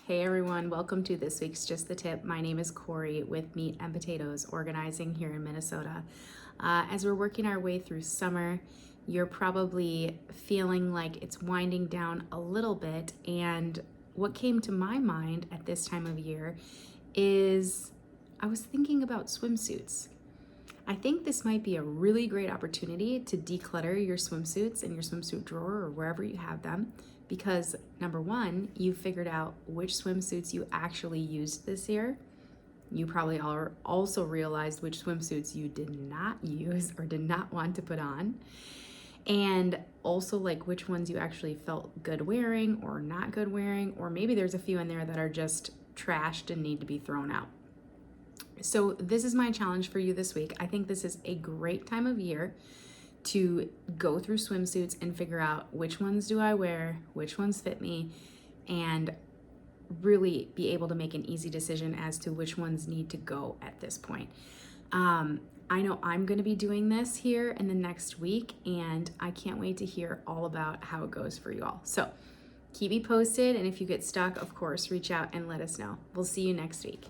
Hey everyone, welcome to this week's Just the Tip. My name is Corey with Meat and Potatoes Organizing here in Minnesota. As we're working our way through summer, you're probably feeling like it's winding down a little bit. And what came to my mind at this time of year is I was thinking about swimsuits. I think this might be a really great opportunity to declutter your swimsuits in your swimsuit drawer or wherever you have them, because number one, you figured out which swimsuits you actually used this year. You probably also realized which swimsuits you did not use or did not want to put on, and also like which ones you actually felt good wearing or not good wearing, or maybe there's a few in there that are just trashed and need to be thrown out. So this is my challenge for you this week. I think this is a great time of year to go through swimsuits and figure out which ones do I wear, which ones fit me, and really be able to make an easy decision as to which ones need to go at this point. I know I'm going to be doing this here in the next week, and I can't wait to hear all about how it goes for you all. So keep me posted, and if you get stuck, of course, reach out and let us know. We'll see you next week.